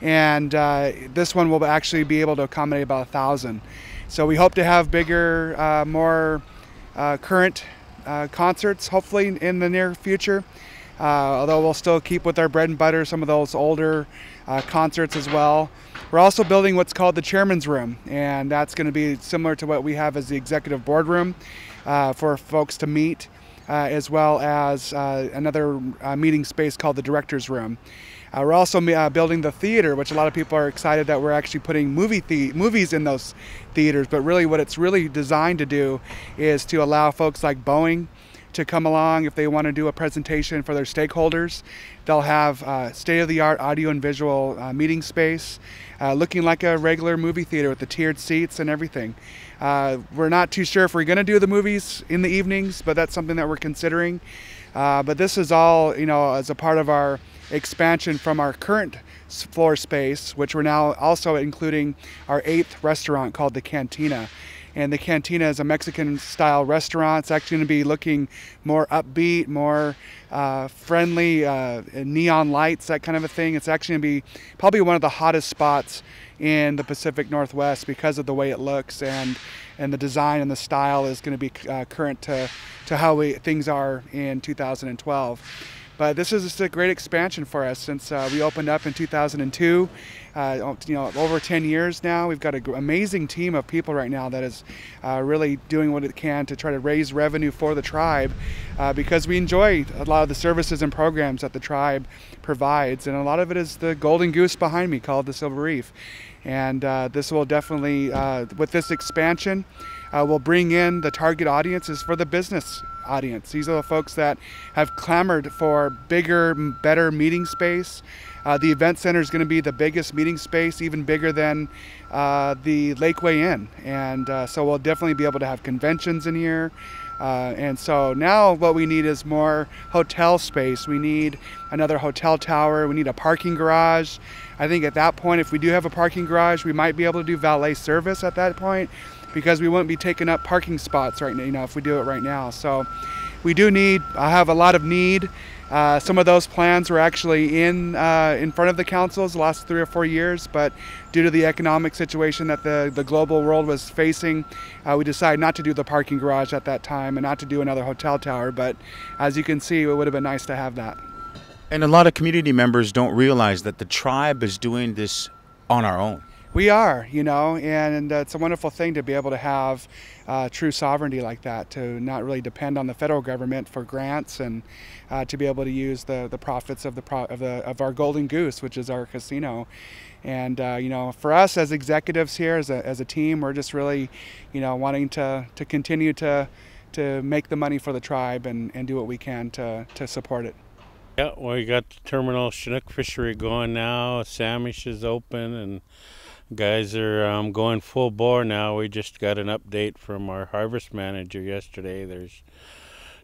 and this one will actually be able to accommodate about 1,000. So we hope to have bigger, more current concerts, hopefully in the near future. Although we'll still keep with our bread and butter some of those older concerts as well. We're also building what's called the chairman's room, and that's going to be similar to what we have as the executive boardroom for folks to meet, as well as another meeting space called the director's room. We're also building the theater, which a lot of people are excited that we're actually putting movies in those theaters, but really what it's really designed to do is to allow folks like Boeing to come along if they want to do a presentation for their stakeholders. They'll have state-of-the-art audio and visual meeting space, looking like a regular movie theater with the tiered seats and everything. We're not too sure if we're going to do the movies in the evenings, but that's something that we're considering. But this is all, as a part of our expansion from our current floor space, which we're now also including our 8th restaurant called the Cantina. And the Cantina is a Mexican-style restaurant. It's actually going to be looking more upbeat, more friendly, neon lights, that kind of a thing. It's actually going to be probably one of the hottest spots in the Pacific Northwest because of the way it looks, and the design and the style is going to be current to how things are in 2012. But this is just a great expansion for us since we opened up in 2002. Over 10 years now. We've got an amazing team of people right now that is really doing what it can to try to raise revenue for the tribe because we enjoy a lot of the services and programs that the tribe provides, and a lot of it is the golden goose behind me called the Silver Reef. And this will definitely, with this expansion, will bring in the target audiences for the business audience. These are the folks that have clamored for bigger, better meeting space. The event center is going to be the biggest meeting space, even bigger than the Lakeway Inn. And so we'll definitely be able to have conventions in here. And so now what we need is more hotel space. We need another hotel tower. We need a parking garage. I think at that point, if we do have a parking garage, we might be able to do valet service at that point, because we won't be taking up parking spots right now, if we do it right now. So we do need, I have a lot of need. Some of those plans were actually in front of the councils the last 3 or 4 years, but due to the economic situation that the global world was facing, we decided not to do the parking garage at that time and not to do another hotel tower. But as you can see, it would have been nice to have that. And a lot of community members don't realize that the tribe is doing this on our own. We are, and it's a wonderful thing to be able to have true sovereignty like that, to not really depend on the federal government for grants, and to be able to use the profits of our golden goose, which is our casino. And for us as executives here, as a team, we're just really, wanting to continue to make the money for the tribe and do what we can to support it. Yeah, well, you got the terminal Chinook fishery going now. Samish is open, and guys are going full bore now. We just got an update from our harvest manager yesterday. There's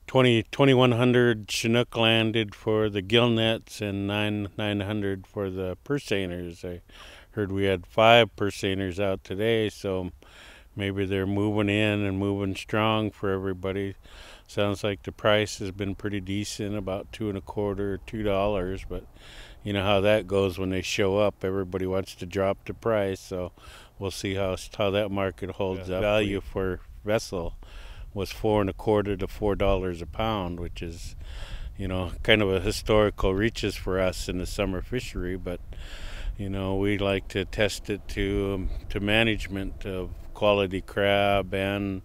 2,100 Chinook landed for the gill nets and 900 for the purseaners. I heard we had 5 purseaners out today, so maybe they're moving in and moving strong for everybody. Sounds like the price has been pretty decent, about $2.25, $2, but you know how that goes when they show up. Everybody wants to drop the price, so we'll see how that market holds up. Value for vessel was $4.25 to $4 a pound, which is, kind of a historical reaches for us in the summer fishery. But we like to test it to management of quality crab and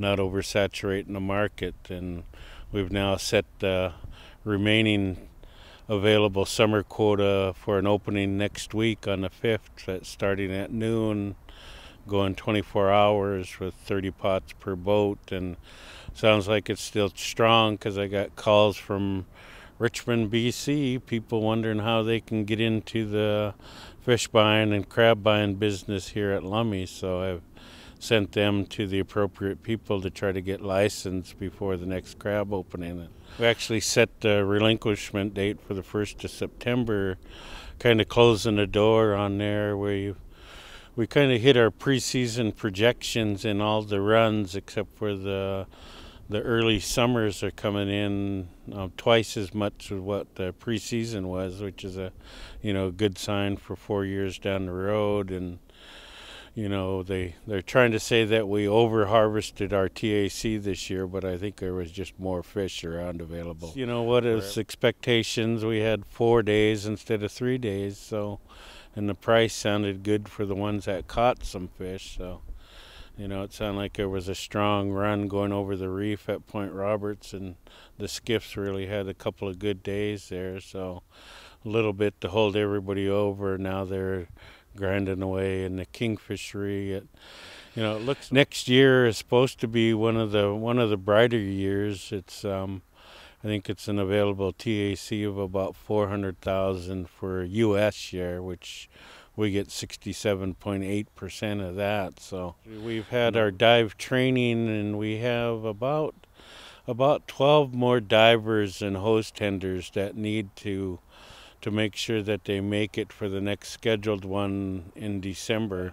not oversaturating the market. And we've now set the remaining available summer quota for an opening next week on the 5th, that's starting at noon, going 24 hours with 30 pots per boat. And sounds like it's still strong because I got calls from Richmond, BC, people wondering how they can get into the fish buying and crab buying business here at Lummi. So I've sent them to the appropriate people to try to get licensed before the next crab opening. We actually set the relinquishment date for the 1st of September, kind of closing the door on there. We kind of hit our preseason projections in all the runs except for the early summers are coming in twice as much as what the preseason was, which is a good sign for 4 years down the road. And they're trying to say that we over harvested our TAC this year, but I think there was just more fish around available. You know what is expectations? We had 4 days instead of 3 days, so, and the price sounded good for the ones that caught some fish. So it sounded like there was a strong run going over the reef at Point Roberts, and the skiffs really had a couple of good days there. So a little bit to hold everybody over. Now they're grinding away in the kingfishery. It looks next year is supposed to be one of the brighter years. It's I think it's an available TAC of about 400,000 for U.S. share, which we get 67.8% of that. So we've had our dive training, and we have about 12 more divers and hose tenders that need to make sure that they make it for the next scheduled one in December.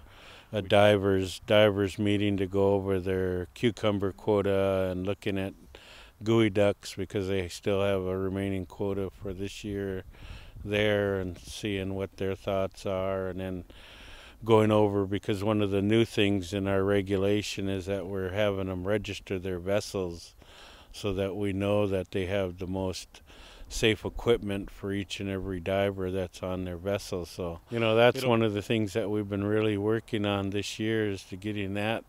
A divers meeting to go over their cucumber quota and looking at gooey ducks because they still have a remaining quota for this year there, and seeing what their thoughts are, and then going over, because one of the new things in our regulation is that we're having them register their vessels so that we know that they have the most safe equipment for each and every diver that's on their vessel. So that's one of the things that we've been really working on this year, is to getting that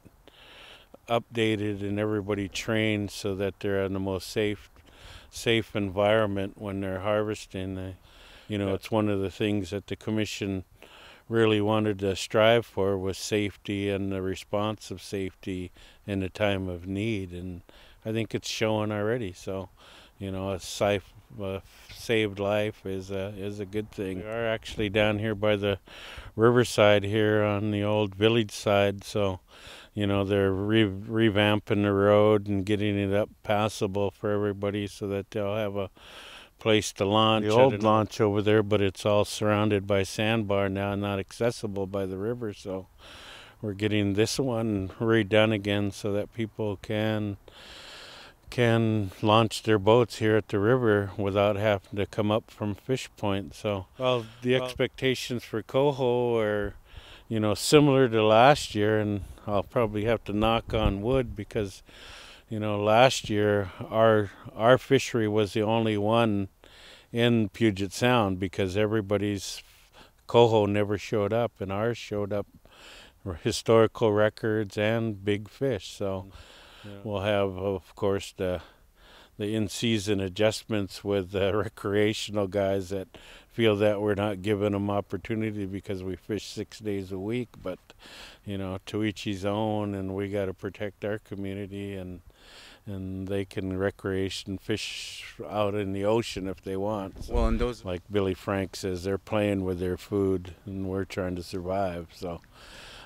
updated and everybody trained so that they're in the most safe environment when they're harvesting. It's one of the things that the commission really wanted to strive for, was safety and the response of safety in a time of need, and I think it's showing already. So a saved life is a good thing. We are actually down here by the riverside here on the old village side, so they're revamping the road and getting it up passable for everybody so that they'll have a place to launch. The old launch over there, but it's all surrounded by sandbar now, not accessible by the river. So we're getting this one redone again so that people can launch their boats here at the river without having to come up from Fish Point. So the expectations for coho are similar to last year, and I'll probably have to knock on wood because last year our fishery was the only one in Puget Sound because everybody's coho never showed up, and ours showed up historical records and big fish. So we'll have, of course, the in-season adjustments with the recreational guys that feel that we're not giving them opportunity because we fish 6 days a week. But to each his own, and we got to protect our community, and they can recreation fish out in the ocean if they want. So, well, and those, like Billy Frank says, they're playing with their food, and we're trying to survive. So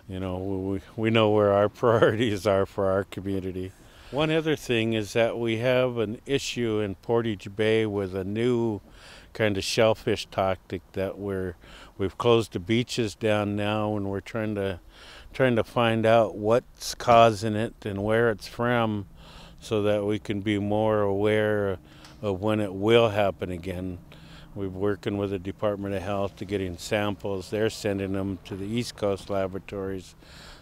we know where our priorities are for our community. One other thing is that we have an issue in Portage Bay with a new kind of shellfish tactic that we've closed the beaches down now, and we're trying to find out what's causing it and where it's from, so that we can be more aware of when it will happen again. We're working with the Department of Health to getting samples. They're sending them to the East Coast laboratories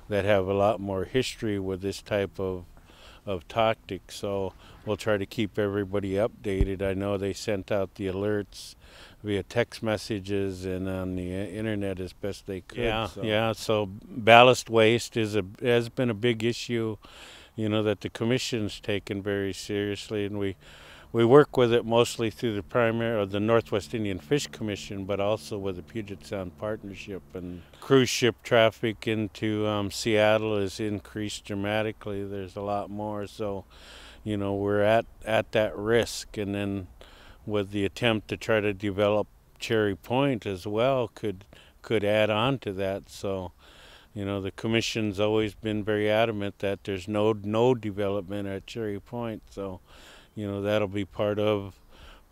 that have a lot more history with this type of tactic. So we'll try to keep everybody updated. I know they sent out the alerts via text messages and on the internet as best they could. So ballast waste has been a big issue, that the commission's taken very seriously, and we work with it mostly through the primary or the Northwest Indian Fish Commission, but also with the Puget Sound Partnership. And cruise ship traffic into Seattle is increased dramatically. There's a lot more, so we're at that risk. And then with the attempt to try to develop Cherry Point as well could add on to that. So the commission's always been very adamant that there's no development at Cherry Point. So that'll be part of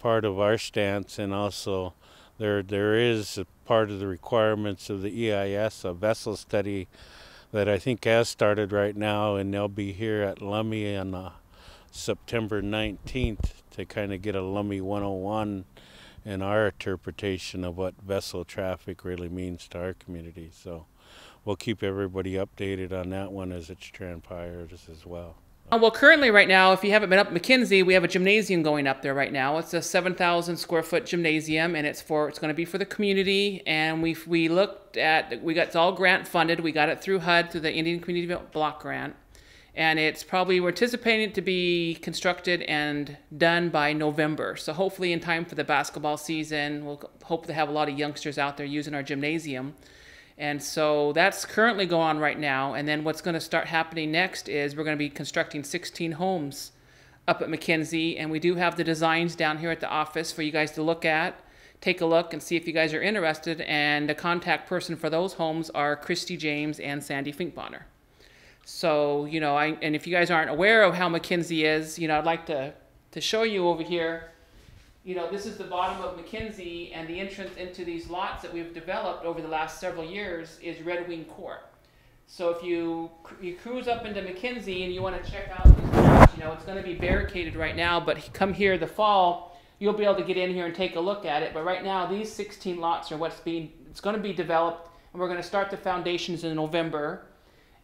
our stance. And also there is a part of the requirements of the EIS, a vessel study that I think has started right now, and they'll be here at Lummi on September 19th to kind of get a Lummi 101 and our interpretation of what vessel traffic really means to our community. So we'll keep everybody updated on that one as it transpires as well. Well, currently right now, if you haven't been up McKinsey, we have a gymnasium going up there right now. It's a 7,000 square foot gymnasium, and it's going to be for the community. And it's all grant funded. We got it through HUD, through the Indian Community Block Grant. And we're anticipating it to be constructed and done by November. So hopefully in time for the basketball season, we'll hope to have a lot of youngsters out there using our gymnasium. And so that's currently going on right now. And then what's going to start happening next is we're going to be constructing 16 homes up at McKinsey. And we do have the designs down here at the office for you guys to look at, take a look and see if you guys are interested. And the contact person for those homes are Christy James and Sandy Finkbonner. So, and if you guys aren't aware of how McKinsey is, I'd like to show you over here. This is the bottom of McKinsey, and the entrance into these lots that we've developed over the last several years is Red Wing Court. So if you cruise up into McKinsey and you want to check out these lots, it's going to be barricaded right now, but come here the fall, you'll be able to get in here and take a look at it. But right now, these 16 lots are it's going to be developed, and we're going to start the foundations in November.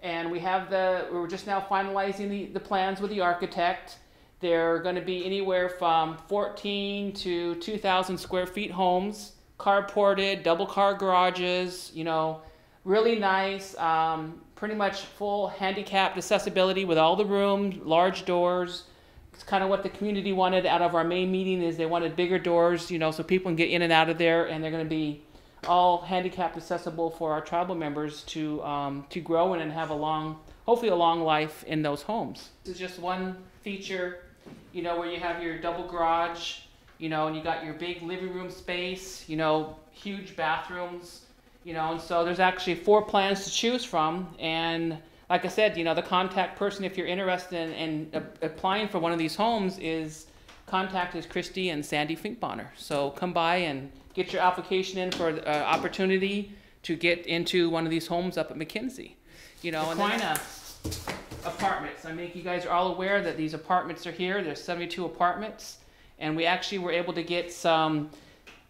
And we're just now finalizing the plans with the architect. They're going to be anywhere from 14 to 2,000 square feet homes, carported, double car garages, really nice, pretty much full handicapped accessibility with all the rooms, large doors. It's kind of what the community wanted out of our main meeting is they wanted bigger doors, so people can get in and out of there, and they're going to be all handicapped accessible for our tribal members to grow in and have hopefully a long life in those homes. This is just one feature, where you have your double garage, and you got your big living room space, huge bathrooms, and so there's actually 4 plans to choose from. And like I said, the contact person, if you're interested in applying for one of these homes, contact is Christy and Sandy Finkbonner. So come by and get your application in for opportunity to get into one of these homes up at McKinsey. And then apartments. I think you guys are all aware that these apartments are here. There's 72 apartments, and we actually were able to get some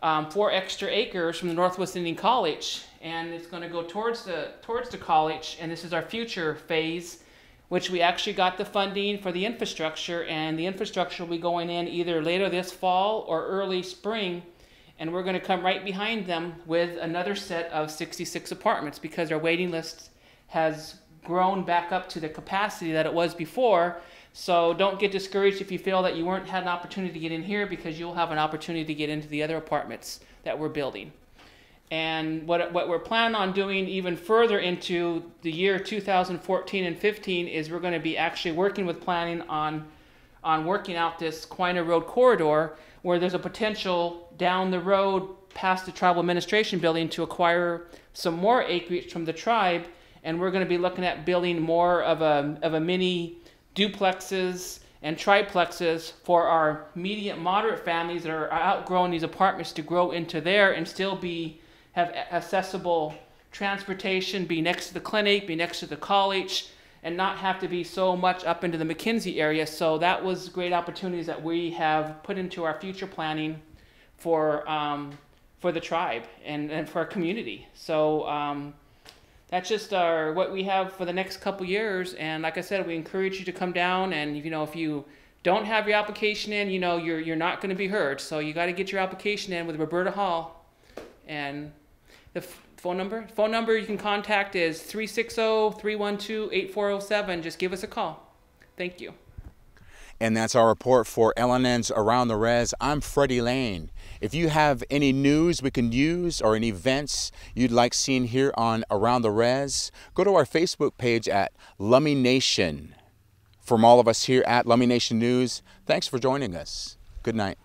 4 extra acres from the Northwest Indian College, and it's going to go towards the college. And this is our future phase, which we actually got the funding for the infrastructure, and the infrastructure will be going in either later this fall or early spring. And we're going to come right behind them with another set of 66 apartments because our waiting list has grown back up to the capacity that it was before. So don't get discouraged if you feel that you had an opportunity to get in here, because you'll have an opportunity to get into the other apartments that we're building. And what we're planning on doing even further into the year 2014 and 15 is we're going to be actually working with planning on working out this Quina Road corridor, where there's a potential down the road past the Tribal Administration Building to acquire some more acreage from the tribe. And we're going to be looking at building more of a mini duplexes and triplexes for our medium moderate families that are outgrowing these apartments to grow into there and still have accessible transportation, be next to the clinic, be next to the college, and not have to be so much up into the McKinsey area. So that was great opportunities that we have put into our future planning for the tribe and for our community. So that's just what we have for the next couple years. And like I said, we encourage you to come down, and if you don't have your application in, you're not going to be heard. So you got to get your application in with Roberta Hall. And the phone number you can contact is 360-312-8407. Just give us a call. Thank you. And that's our report for LNN's Around the Rez. I'm Freddie Lane. If you have any news we can use or any events you'd like seen here on Around the Rez, go to our Facebook page at Lummi Nation. From all of us here at Lummi Nation News, thanks for joining us. Good night.